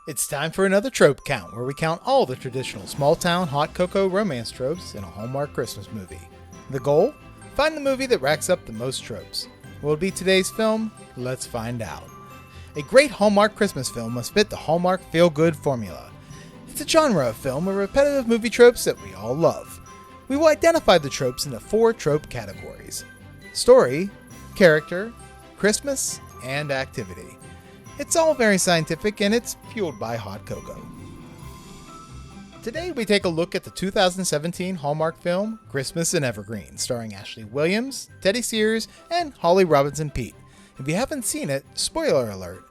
It's time for another Trope Count, where we count all the traditional small-town hot cocoa romance tropes in a Hallmark Christmas movie. The goal? Find the movie that racks up the most tropes. Will it be today's film? Let's find out. A great Hallmark Christmas film must fit the Hallmark feel-good formula. It's a genre of film with repetitive movie tropes that we all love. We will identify the tropes into 4 trope categories: story, character, Christmas, and activity. It's all very scientific, and it's fueled by hot cocoa. Today we take a look at the 2017 Hallmark film Christmas in Evergreen, starring Ashley Williams, Teddy Sears, and Holly Robinson Peete. If you haven't seen it, spoiler alert.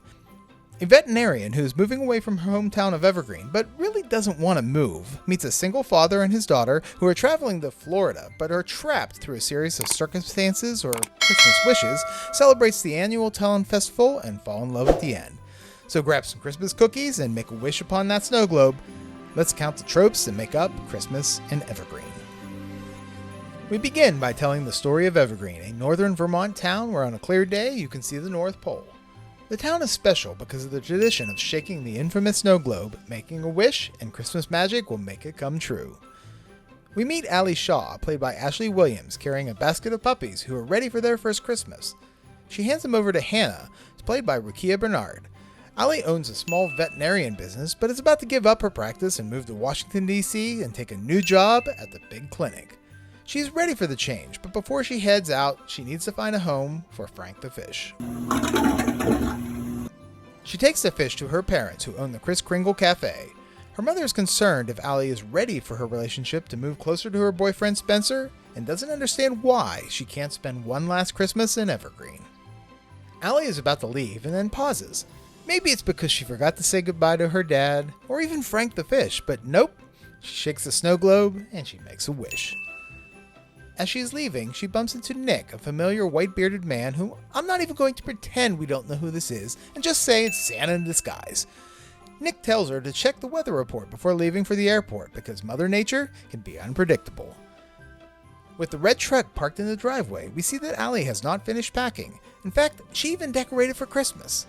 A veterinarian who is moving away from her hometown of Evergreen, but really doesn't want to move, meets a single father and his daughter who are traveling to Florida, but are trapped through a series of circumstances or Christmas wishes, celebrates the annual Talon Festival, and fall in love at the end. So grab some Christmas cookies and make a wish upon that snow globe. Let's count the tropes that make up Christmas in Evergreen. We begin by telling the story of Evergreen, a northern Vermont town where on a clear day you can see the North Pole. The town is special because of the tradition of shaking the infamous snow globe, making a wish, and Christmas magic will make it come true. We meet Allie Shaw, played by Ashley Williams, carrying a basket of puppies who are ready for their first Christmas. She hands them over to Hannah, played by Rukia Bernard. Allie owns a small veterinarian business, but is about to give up her practice and move to Washington, D.C. and take a new job at the big clinic. She's ready for the change, but before she heads out, she needs to find a home for Frank the fish. She takes the fish to her parents, who own the Kris Kringle Cafe. Her mother is concerned if Allie is ready for her relationship to move closer to her boyfriend Spencer, and doesn't understand why she can't spend one last Christmas in Evergreen. Allie is about to leave and then pauses. Maybe it's because she forgot to say goodbye to her dad, or even Frank the fish, but nope. She shakes the snow globe and she makes a wish. As she's leaving, she bumps into Nick, a familiar white-bearded man who I'm not even going to pretend we don't know who this is, and just say it's Santa in disguise. Nick tells her to check the weather report before leaving for the airport because Mother Nature can be unpredictable. With the red truck parked in the driveway, we see that Allie has not finished packing. In fact, she even decorated for Christmas.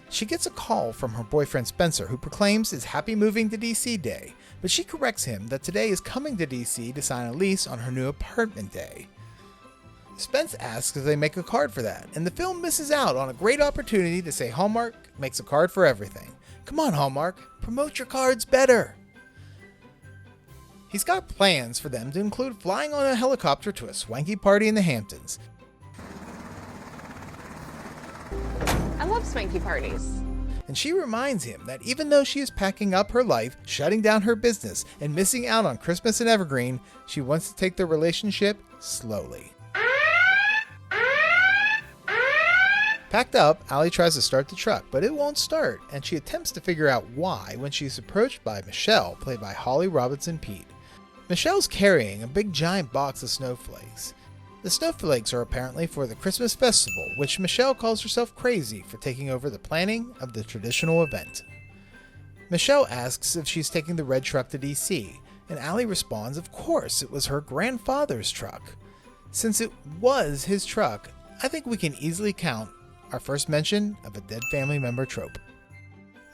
She gets a call from her boyfriend Spencer, who proclaims it's Happy Moving to DC Day, but she corrects him that today is coming to DC to sign a lease on her new apartment day. Spence asks if they make a card for that, and the film misses out on a great opportunity to say Hallmark makes a card for everything. Come on, Hallmark, promote your cards better. He's got plans for them to include flying on a helicopter to a swanky party in the Hamptons. I love swanky parties. And she reminds him that even though she is packing up her life, shutting down her business, and missing out on Christmas in Evergreen, she wants to take their relationship slowly. Packed up, Allie tries to start the truck, but it won't start, and she attempts to figure out why when she's approached by Michelle, played by Holly Robinson Peete. Michelle's carrying a big giant box of snowflakes. The snowflakes are apparently for the Christmas festival, which Michelle calls herself crazy for taking over the planning of the traditional event. Michelle asks if she's taking the red truck to DC, and Allie responds of course it was her grandfather's truck. Since it was his truck, I think we can easily count our first mention of a dead family member trope.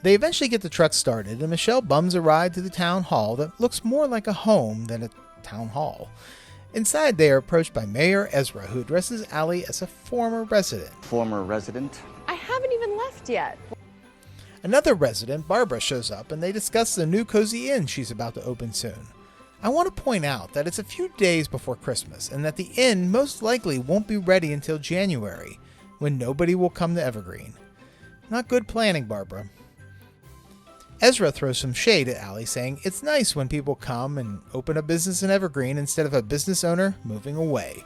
They eventually get the truck started, and Michelle bums a ride to the town hall that looks more like a home than a town hall. Inside, they are approached by Mayor Ezra, who addresses Allie as a former resident. Former resident? I haven't even left yet. Another resident, Barbara, shows up, and they discuss the new cozy inn she's about to open soon. I want to point out that it's a few days before Christmas, and that the inn most likely won't be ready until January, when nobody will come to Evergreen. Not good planning, Barbara. Ezra throws some shade at Allie, saying it's nice when people come and open a business in Evergreen instead of a business owner moving away.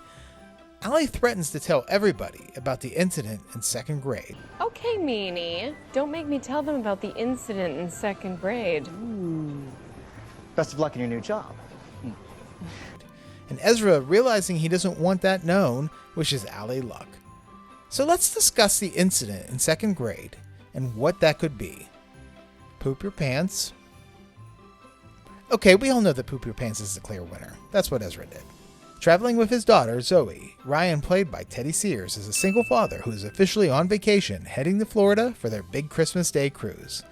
Allie threatens to tell everybody about the incident in 2nd grade. Okay, meanie. Don't make me tell them about the incident in 2nd grade. Best of luck in your new job. And Ezra, realizing he doesn't want that known, wishes Allie luck. So let's discuss the incident in 2nd grade and what that could be. Poop your pants. Okay, we all know that poop your pants is the clear winner. That's what Ezra did. Traveling with his daughter, Zoe, Ryan, played by Teddy Sears, is a single father who is officially on vacation heading to Florida for their big Christmas Day cruise.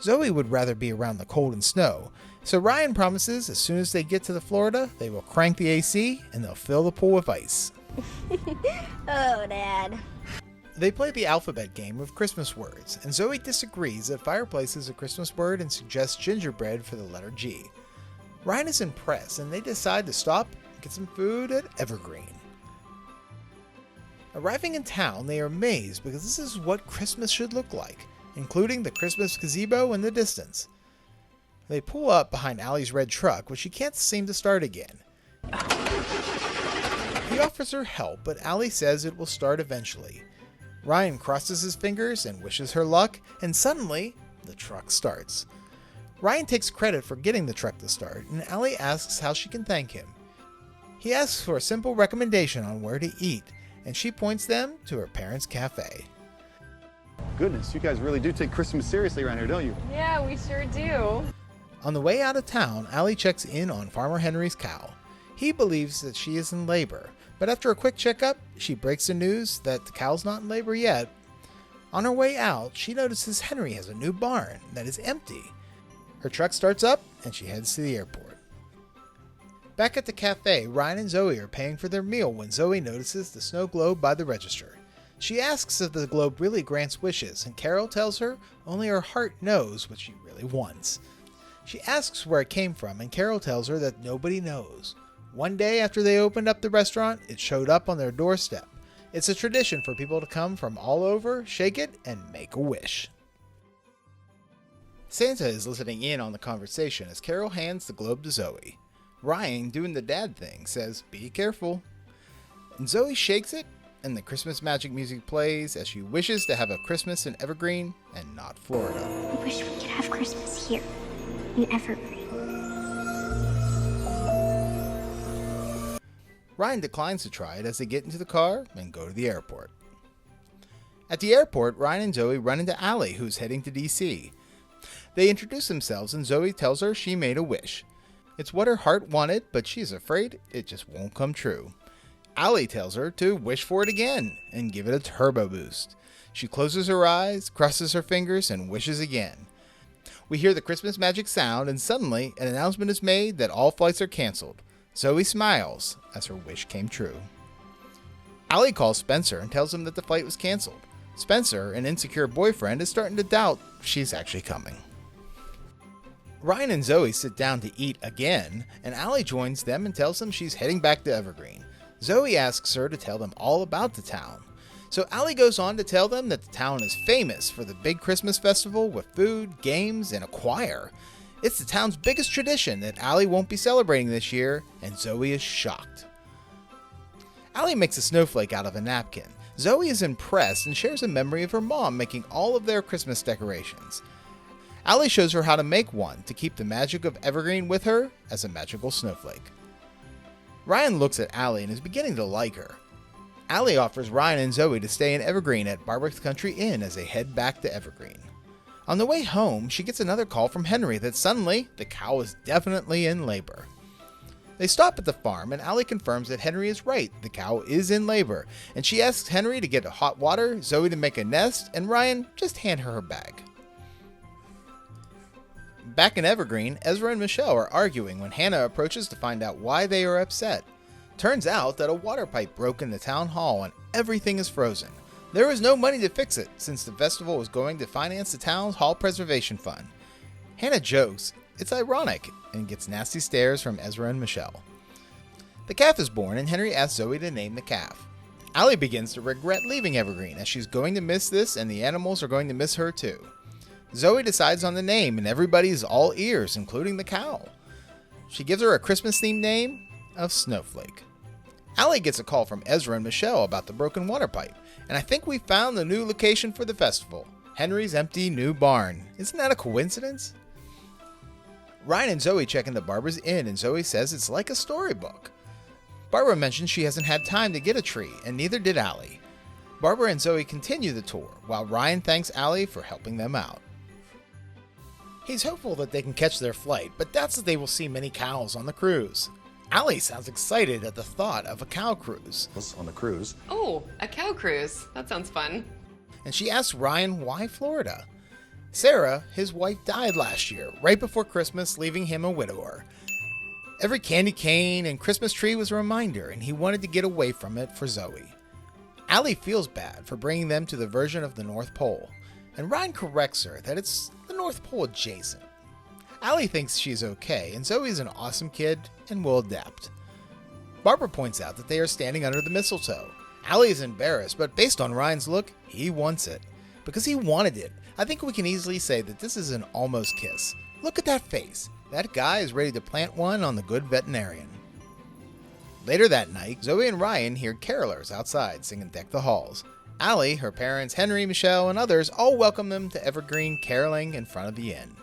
Zoe would rather be around the cold and snow, so Ryan promises as soon as they get to the Florida, they will crank the AC and they'll fill the pool with ice. Oh, Dad. They play the alphabet game of Christmas words, and Zoe disagrees that fireplace is a Christmas word and suggests gingerbread for the letter G. Ryan is impressed, and they decide to stop and get some food at Evergreen. Arriving in town, they are amazed because this is what Christmas should look like, including the Christmas gazebo in the distance. They pull up behind Allie's red truck, which she can't seem to start again. He offers her help, but Allie says it will start eventually. Ryan crosses his fingers and wishes her luck, and suddenly, the truck starts. Ryan takes credit for getting the truck to start, and Allie asks how she can thank him. He asks for a simple recommendation on where to eat, and she points them to her parents' cafe. Goodness, you guys really do take Christmas seriously around here, don't you? Yeah, we sure do. On the way out of town, Allie checks in on Farmer Henry's cow. He believes that she is in labor, but after a quick checkup, she breaks the news that the cow's not in labor yet. On her way out, she notices Henry has a new barn that is empty. Her truck starts up, and she heads to the airport. Back at the cafe, Ryan and Zoe are paying for their meal when Zoe notices the snow globe by the register. She asks if the globe really grants wishes, and Carol tells her only her heart knows what she really wants. She asks where it came from, and Carol tells her that nobody knows. One day after they opened up the restaurant, it showed up on their doorstep. It's a tradition for people to come from all over, shake it, and make a wish. Santa is listening in on the conversation as Carol hands the globe to Zoe. Ryan, doing the dad thing, says, "Be careful." And Zoe shakes it, and the Christmas magic music plays as she wishes to have a Christmas in Evergreen and not Florida. I wish we could have Christmas here, in Evergreen. Ryan declines to try it as they get into the car and go to the airport. At the airport, Ryan and Zoe run into Allie, who's heading to DC. They introduce themselves, and Zoe tells her she made a wish. It's what her heart wanted, but she's afraid it just won't come true. Allie tells her to wish for it again and give it a turbo boost. She closes her eyes, crosses her fingers, and wishes again. We hear the Christmas magic sound, and suddenly an announcement is made that all flights are canceled. Zoe smiles as her wish came true. Allie calls Spencer and tells him that the flight was canceled. Spencer, an insecure boyfriend, is starting to doubt she's actually coming. Ryan and Zoe sit down to eat again, and Allie joins them and tells them she's heading back to Evergreen. Zoe asks her to tell them all about the town. So Allie goes on to tell them that the town is famous for the big Christmas festival with food, games, and a choir. It's the town's biggest tradition that Allie won't be celebrating this year, and Zoe is shocked. Allie makes a snowflake out of a napkin. Zoe is impressed and shares a memory of her mom making all of their Christmas decorations. Allie shows her how to make one to keep the magic of Evergreen with her as a magical snowflake. Ryan looks at Allie and is beginning to like her. Allie offers Ryan and Zoe to stay in Evergreen at Barwick's Country Inn as they head back to Evergreen. On the way home, she gets another call from Henry that suddenly the cow is definitely in labor. They stop at the farm and Allie confirms that Henry is right, the cow is in labor, and she asks Henry to get hot water, Zoe to make a nest, and Ryan just hand her bag. Back in Evergreen, Ezra and Michelle are arguing when Hannah approaches to find out why they are upset. Turns out that a water pipe broke in the town hall and everything is frozen. There is no money to fix it since the festival was going to finance the town's hall preservation fund. Hannah jokes it's ironic and gets nasty stares from Ezra and Michelle. The calf is born and Henry asks Zoe to name the calf. Allie begins to regret leaving Evergreen as she's going to miss this and the animals are going to miss her too. Zoe decides on the name and everybody's all ears, including the cow. She gives her a Christmas-themed name of Snowflake. Allie gets a call from Ezra and Michelle about the broken water pipe, and I think we found the new location for the festival, Henry's empty new barn. Isn't that a coincidence? Ryan and Zoe check into Barbara's inn, and Zoe says it's like a storybook. Barbara mentions she hasn't had time to get a tree, and neither did Allie. Barbara and Zoe continue the tour, while Ryan thanks Allie for helping them out. He's hopeful that they can catch their flight, but doubts that they will see many cows on the cruise. Allie sounds excited at the thought of a cow cruise. On the cruise. Oh, a cow cruise. That sounds fun. And she asks Ryan why Florida. Sarah, his wife, died last year, right before Christmas, leaving him a widower. Every candy cane and Christmas tree was a reminder, and he wanted to get away from it for Zoe. Allie feels bad for bringing them to the version of the North Pole, and Ryan corrects her that it's the North Pole adjacent. Allie thinks she's okay, and Zoe's an awesome kid and will adapt. Barbara points out that they are standing under the mistletoe. Allie is embarrassed, but based on Ryan's look, he wants it. Because he wanted it, I think we can easily say that this is an almost kiss. Look at that face. That guy is ready to plant one on the good veterinarian. Later that night, Zoe and Ryan hear carolers outside singing Deck the Halls. Allie, her parents, Henry, Michelle, and others all welcome them to Evergreen caroling in front of the inn.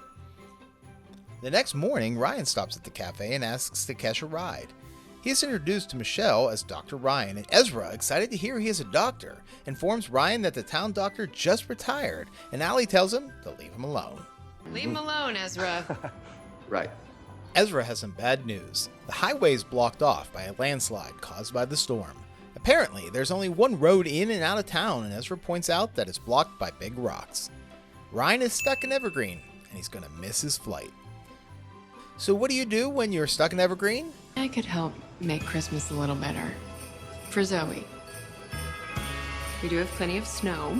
The next morning, Ryan stops at the cafe and asks to catch a ride. He is introduced to Michelle as Dr. Ryan, and Ezra, excited to hear he is a doctor, informs Ryan that the town doctor just retired, and Allie tells him to leave him alone. Leave him alone, Ezra. Right. Ezra has some bad news. The highway is blocked off by a landslide caused by the storm. Apparently, there's only one road in and out of town, and Ezra points out that it's blocked by big rocks. Ryan is stuck in Evergreen, and he's going to miss his flight. So what do you do when you're stuck in Evergreen? I could help make Christmas a little better. For Zoe. We do have plenty of snow.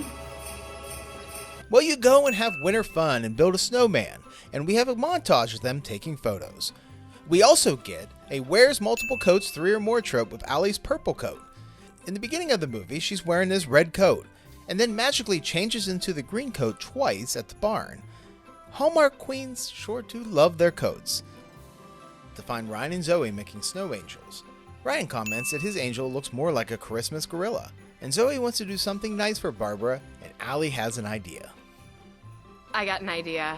Well, you go and have winter fun and build a snowman, and we have a montage of them taking photos. We also get a wears multiple coats 3 or more trope with Allie's purple coat. In the beginning of the movie, she's wearing this red coat, and then magically changes into the green coat twice at the barn. Hallmark queens sure do love their coats. To find Ryan and Zoe making snow angels. Ryan comments that his angel looks more like a Christmas gorilla, and Zoe wants to do something nice for Barbara, and Allie has an idea. I got an idea.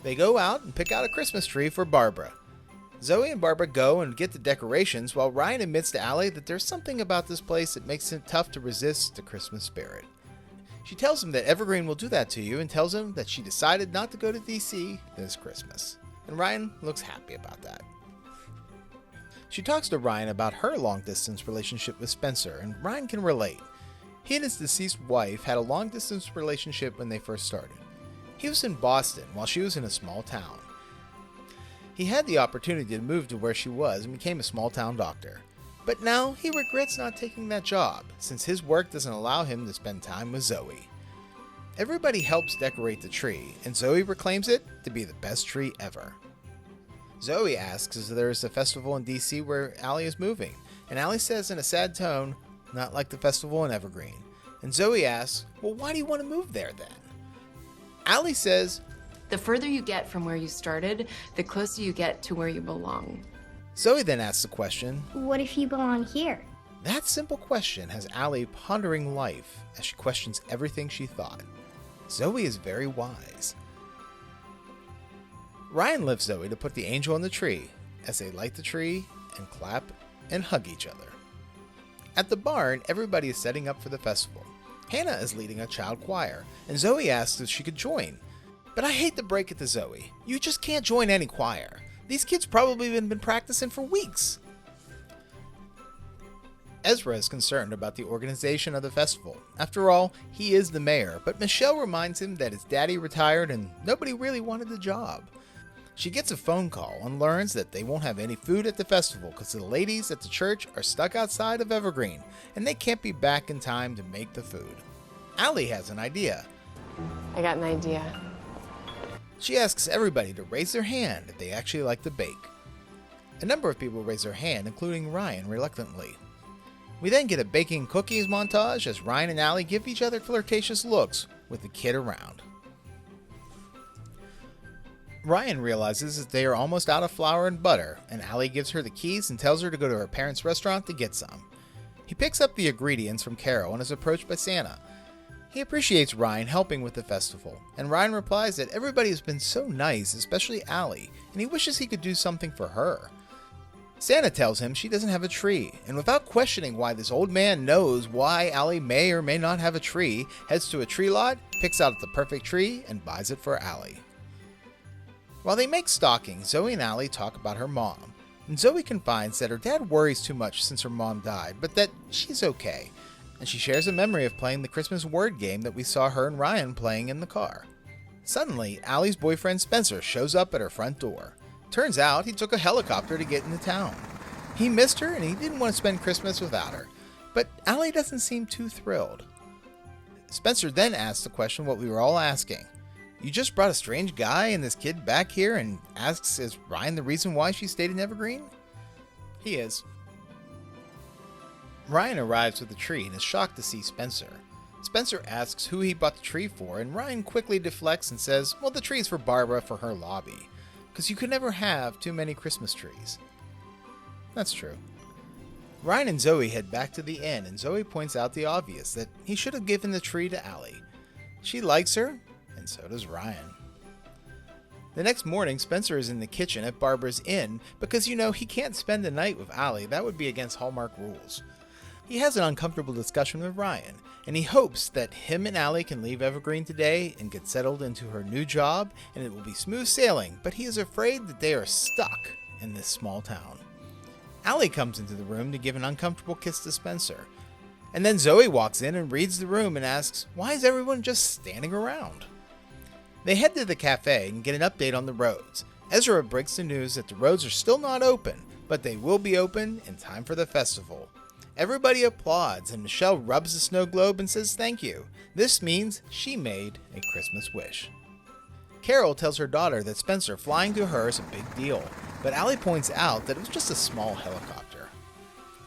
They go out and pick out a Christmas tree for Barbara. Zoe and Barbara go and get the decorations, while Ryan admits to Allie that there's something about this place that makes it tough to resist the Christmas spirit. She tells him that Evergreen will do that to you, and tells him that she decided not to go to DC this Christmas. And Ryan looks happy about that. She talks to Ryan about her long-distance relationship with Spencer, and Ryan can relate. He and his deceased wife had a long-distance relationship when they first started. He was in Boston while she was in a small town. He had the opportunity to move to where she was and became a small-town doctor. But now he regrets not taking that job, since his work doesn't allow him to spend time with Zoe. Everybody helps decorate the tree, and Zoe proclaims it to be the best tree ever. Zoe asks if there is a festival in DC where Allie is moving, and Allie says in a sad tone, not like the festival in Evergreen. And Zoe asks, well, why do you want to move there then? Allie says, The further you get from where you started, the closer you get to where you belong. Zoe then asks the question, What if you belong here? that simple question has Allie pondering life as she questions everything she thought. Zoe is very wise. Ryan lifts Zoe to put the angel on the tree as they light the tree and clap and hug each other. At the barn, everybody is setting up for the festival. Hannah is leading a child choir, and Zoe asks if she could join. But I hate to break it to Zoe. You just can't join any choir. These kids probably have been practicing for weeks. Ezra is concerned about the organization of the festival. After all, he is the mayor, but Michelle reminds him that his daddy retired and nobody really wanted the job. She gets a phone call and learns that they won't have any food at the festival because the ladies at the church are stuck outside of Evergreen and they can't be back in time to make the food. Allie has an idea. I got an idea. She asks everybody to raise their hand if they actually like to bake. A number of people raise their hand, including Ryan reluctantly. We then get a baking cookies montage as Ryan and Allie give each other flirtatious looks with the kid around. Ryan realizes that they are almost out of flour and butter, and Allie gives her the keys and tells her to go to her parents' restaurant to get some. He picks up the ingredients from Carol and is approached by Santa. He appreciates Ryan helping with the festival, and Ryan replies that everybody has been so nice, especially Allie, and he wishes he could do something for her. Santa tells him she doesn't have a tree, and without questioning why this old man knows why Allie may or may not have a tree, heads to a tree lot, picks out the perfect tree, and buys it for Allie. While they make stockings, Zoe and Allie talk about her mom, and Zoe confides that her dad worries too much since her mom died, but that she's okay. and she shares a memory of playing the Christmas word game that we saw her and Ryan playing in the car. Suddenly, Allie's boyfriend Spencer shows up at her front door. Turns out he took a helicopter to get into town. He missed her and he didn't want to spend Christmas without her, but Allie doesn't seem too thrilled. Spencer then asks the question what we were all asking. You just brought a strange guy and this kid back here and asks, is Ryan the reason why she stayed in Evergreen? He is. Ryan arrives with the tree and is shocked to see Spencer. Spencer asks who he bought the tree for, and Ryan quickly deflects and says, well, the tree's for Barbara for her lobby, because you could never have too many Christmas trees. That's true. Ryan and Zoe head back to the inn, and Zoe points out the obvious, that he should have given the tree to Allie. She likes her, and so does Ryan. The next morning, Spencer is in the kitchen at Barbara's inn, because he can't spend the night with Allie. That would be against Hallmark rules. He has an uncomfortable discussion with Ryan, and he hopes that him and Allie can leave Evergreen today and get settled into her new job, and it will be smooth sailing, but he is afraid that they are stuck in this small town. Allie comes into the room to give an uncomfortable kiss to Spencer, and then Zoe walks in and reads the room and asks, why is everyone just standing around? They head to the cafe and get an update on the roads. Ezra breaks the news that the roads are still not open, but they will be open in time for the festival. Everybody applauds, and Michelle rubs the snow globe and says thank you. This means she made a Christmas wish. Carol tells her daughter that Spencer flying to her is a big deal, but Allie points out that it was just a small helicopter.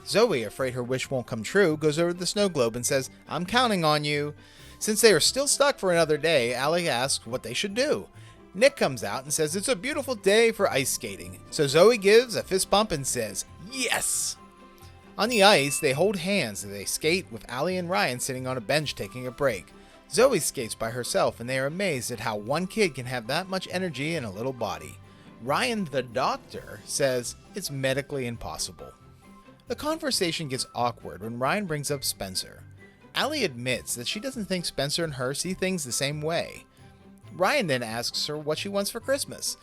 Zoe, afraid her wish won't come true, goes over to the snow globe and says, I'm counting on you. Since they are still stuck for another day, Allie asks what they should do. Nick comes out and says it's a beautiful day for ice skating, so Zoe gives a fist bump and says, yes! On the ice, they hold hands as they skate with Allie and Ryan sitting on a bench taking a break. Zoe skates by herself, and they are amazed at how one kid can have that much energy in a little body. Ryan, the doctor, says it's medically impossible. The conversation gets awkward when Ryan brings up Spencer. Allie admits that she doesn't think Spencer and her see things the same way. Ryan then asks her what she wants for Christmas.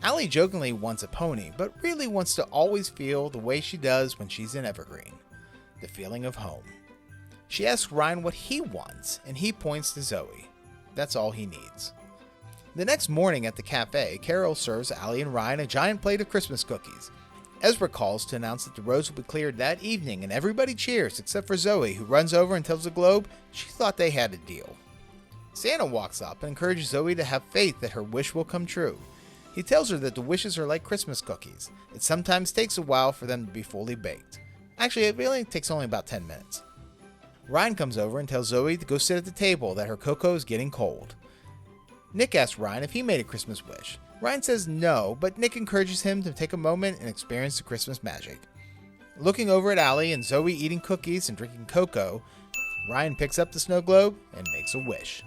Allie jokingly wants a pony, but really wants to always feel the way she does when she's in Evergreen. The feeling of home. She asks Ryan what he wants, and he points to Zoe. That's all he needs. The next morning at the cafe, Carol serves Allie and Ryan a giant plate of Christmas cookies. Ezra calls to announce that the roads will be cleared that evening, and everybody cheers except for Zoe, who runs over and tells the globe she thought they had a deal. Santa walks up and encourages Zoe to have faith that her wish will come true. He tells her that the wishes are like Christmas cookies. It sometimes takes a while for them to be fully baked. Actually, it really takes only about 10 minutes. Ryan comes over and tells Zoe to go sit at the table, that her cocoa is getting cold. Nick asks Ryan if he made a Christmas wish. Ryan says no, but Nick encourages him to take a moment and experience the Christmas magic. Looking over at Allie and Zoe eating cookies and drinking cocoa, Ryan picks up the snow globe and makes a wish.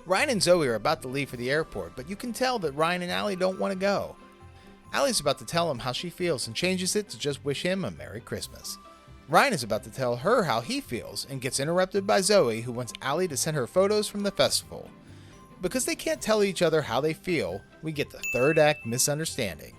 Ryan and Zoe are about to leave for the airport, but you can tell that Ryan and Allie don't want to go. Allie's about to tell him how she feels and changes it to just wish him a Merry Christmas. Ryan is about to tell her how he feels and gets interrupted by Zoe, who wants Allie to send her photos from the festival. Because they can't tell each other how they feel, we get the third act misunderstanding.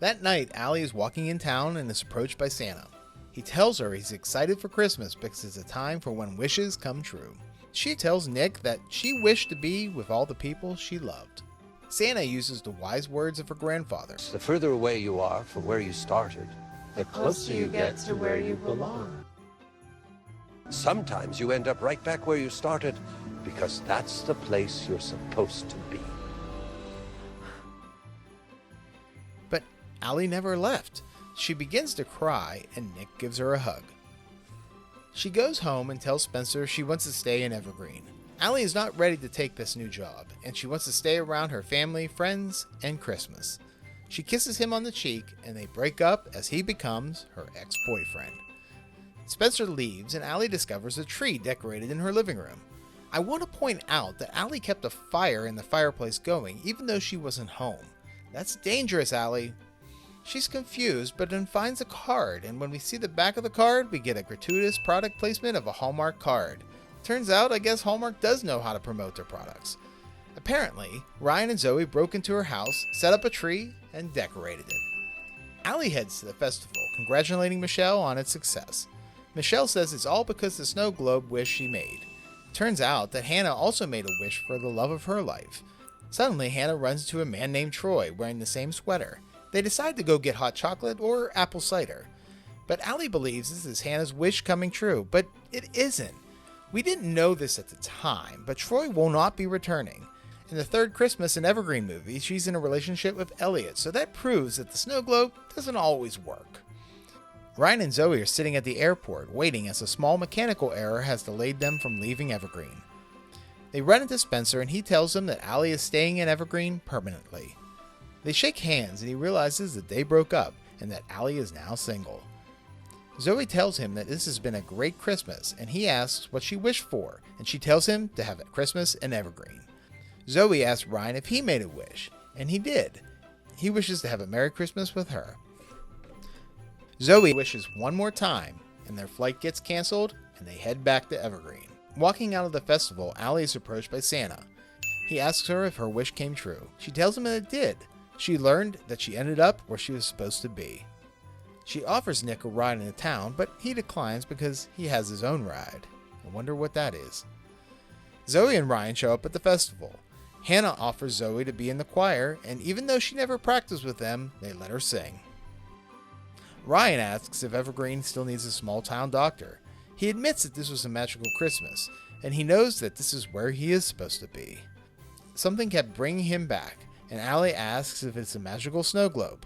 That night, Allie is walking in town and is approached by Santa. He tells her he's excited for Christmas because it's a time for when wishes come true. She tells Nick that she wished to be with all the people she loved. Santa uses the wise words of her grandfather. The further away you are from where you started, the closer you get to where you belong. Sometimes you end up right back where you started because that's the place you're supposed to be. But Allie never left. She begins to cry and Nick gives her a hug. She goes home and tells Spencer she wants to stay in Evergreen. Allie is not ready to take this new job, and she wants to stay around her family, friends, and Christmas. She kisses him on the cheek, and they break up as he becomes her ex-boyfriend. Spencer leaves, and Allie discovers a tree decorated in her living room. I want to point out that Allie kept a fire in the fireplace going, even though she wasn't home. That's dangerous, Allie. She's confused, but then finds a card, and when we see the back of the card, we get a gratuitous product placement of a Hallmark card. Turns out, I guess Hallmark does know how to promote their products. Apparently, Ryan and Zoe broke into her house, set up a tree, and decorated it. Allie heads to the festival, congratulating Michelle on its success. Michelle says it's all because the snow globe wish she made. Turns out that Hannah also made a wish for the love of her life. Suddenly, Hannah runs into a man named Troy wearing the same sweater. They decide to go get hot chocolate or apple cider. But Allie believes this is Hannah's wish coming true, but it isn't. We didn't know this at the time, but Troy will not be returning. In the third Christmas and Evergreen movie, she's in a relationship with Elliot, so that proves that the snow globe doesn't always work. Ryan and Zoe are sitting at the airport, waiting as a small mechanical error has delayed them from leaving Evergreen. They run into Spencer and he tells them that Allie is staying in Evergreen permanently. They shake hands and he realizes that they broke up and that Allie is now single. Zoe tells him that this has been a great Christmas and he asks what she wished for, and she tells him to have a Christmas in Evergreen. Zoe asks Ryan if he made a wish, and he did. He wishes to have a Merry Christmas with her. Zoe wishes one more time, and their flight gets canceled, and they head back to Evergreen. Walking out of the festival, Allie is approached by Santa. He asks her if her wish came true. She tells him that it did. She learned that she ended up where she was supposed to be. She offers Nick a ride into town, but he declines because he has his own ride. I wonder what that is. Zoe and Ryan show up at the festival. Hannah offers Zoe to be in the choir, and even though she never practiced with them, they let her sing. Ryan asks if Evergreen still needs a small-town doctor. He admits that this was a magical Christmas, and he knows that this is where he is supposed to be. Something kept bringing him back, and Allie asks if it's a magical snow globe.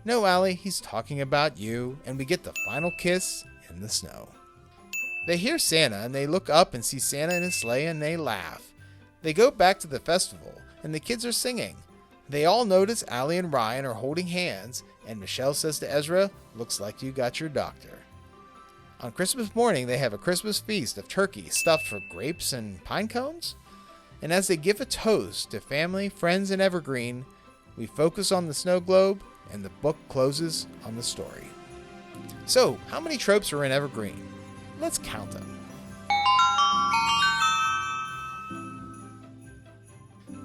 No, Allie, he's talking about you, and we get the final kiss in the snow. They hear Santa, and they look up and see Santa in his sleigh, and they laugh. They go back to the festival, and the kids are singing. They all notice Allie and Ryan are holding hands, and Michelle says to Ezra, "Looks like you got your doctor." On Christmas morning, they have a Christmas feast of turkey stuffed for grapes and pine cones. And as they give a toast to family, friends, and Evergreen, we focus on the snow globe, and the book closes on the story. So, how many tropes are in Evergreen? Let's count them.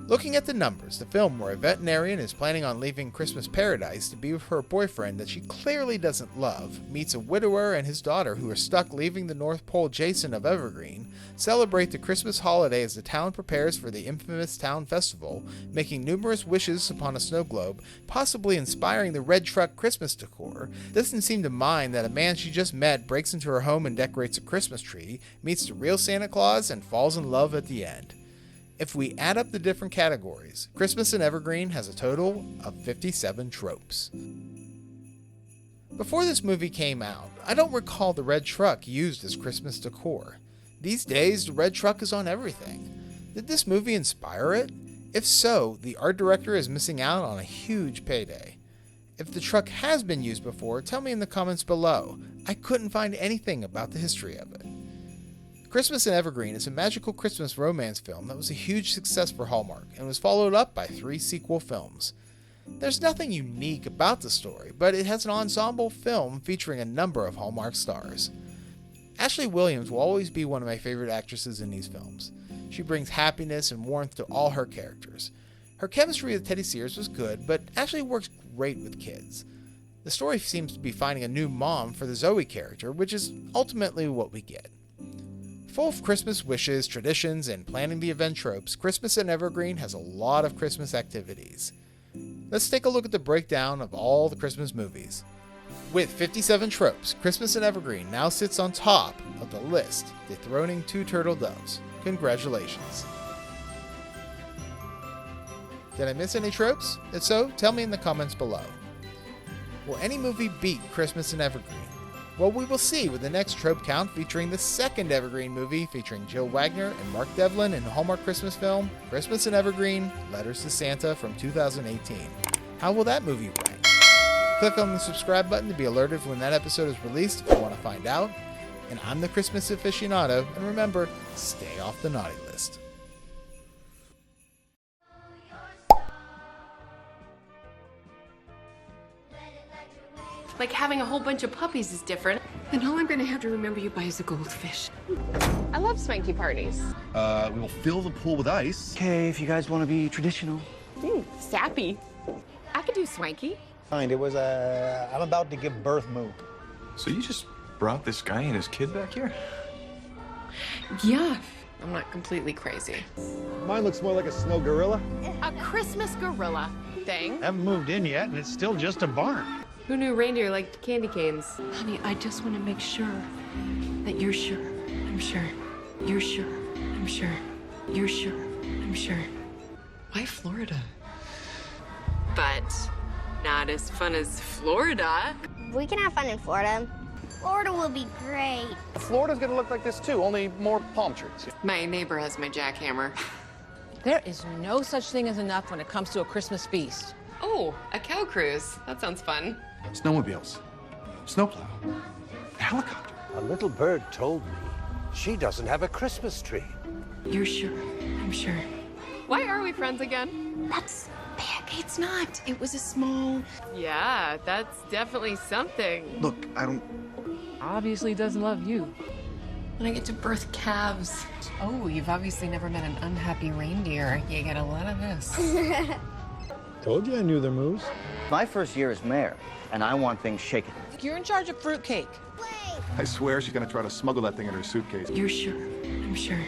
Looking at the numbers, the film where a veterinarian is planning on leaving Christmas paradise to be with her boyfriend that she clearly doesn't love, meets a widower and his daughter who are stuck leaving the North Pole adjacent of Evergreen, celebrate the Christmas holiday as the town prepares for the infamous town festival, making numerous wishes upon a snow globe, possibly inspiring the red truck Christmas decor, doesn't seem to mind that a man she just met breaks into her home and decorates a Christmas tree, meets the real Santa Claus, and falls in love at the end. If we add up the different categories, Christmas in Evergreen has a total of 57 tropes. Before this movie came out, I don't recall the red truck used as Christmas decor. These days, the red truck is on everything. Did this movie inspire it? If so, the art director is missing out on a huge payday. If the truck has been used before, tell me in the comments below. I couldn't find anything about the history of it. Christmas in Evergreen is a magical Christmas romance film that was a huge success for Hallmark and was followed up by 3 sequel films. There's nothing unique about the story, but it has an ensemble film featuring a number of Hallmark stars. Ashley Williams will always be one of my favorite actresses in these films. She brings happiness and warmth to all her characters. Her chemistry with Teddy Sears was good, but Ashley works great with kids. The story seems to be finding a new mom for the Zoe character, which is ultimately what we get. Full of Christmas wishes, traditions, and planning the event tropes, Christmas in Evergreen has a lot of Christmas activities. Let's take a look at the breakdown of all the Christmas movies. With 57 tropes, Christmas in Evergreen now sits on top of the list, dethroning 2 turtle doves. Congratulations. Did I miss any tropes? If so, tell me in the comments below. Will any movie beat Christmas in Evergreen? Well, we will see with the next Trope Count featuring the second Evergreen movie featuring Jill Wagner and Mark Devlin in the Hallmark Christmas film, Christmas in Evergreen, Letters to Santa from 2018. How will that movie rank? Click on the subscribe button to be alerted when that episode is released if you want to find out. And I'm the Christmas aficionado, and remember, stay off the naughty list. Like having a whole bunch of puppies is different. And all I'm gonna have to remember you by is a goldfish. I love swanky parties. We will fill the pool with ice. Okay, if you guys want to be traditional. Sappy. I could do swanky. It was I'm about to give birth move. So you just brought this guy and his kid back here? Yeah, I'm not completely crazy. Mine looks more like a snow gorilla. A Christmas gorilla thing. Haven't moved in yet, and it's still just a barn. Who knew reindeer liked candy canes? Honey, I just want to make sure that you're sure. I'm sure. You're sure. I'm sure. You're sure. I'm sure. Why Florida? But not as fun as Florida. We can have fun in Florida. Florida will be great. Florida's gonna look like this too, only more palm trees. My neighbor has my jackhammer. There is no such thing as enough when it comes to a Christmas feast. Oh, a cow cruise. That sounds fun. Snowmobiles, snowplow, a helicopter. A little bird told me she doesn't have a Christmas tree. You're sure. I'm sure. Why are we friends again? That's big. It's not. It was a small... Yeah, that's definitely something. Look, I don't... Obviously doesn't love you. When I get to birth calves. Oh, you've obviously never met an unhappy reindeer. You get a lot of this. Told you I knew their moves. My first year as mayor, and I want things shaken. You're in charge of fruitcake. I swear she's gonna try to smuggle that thing in her suitcase. You're sure. I'm sure.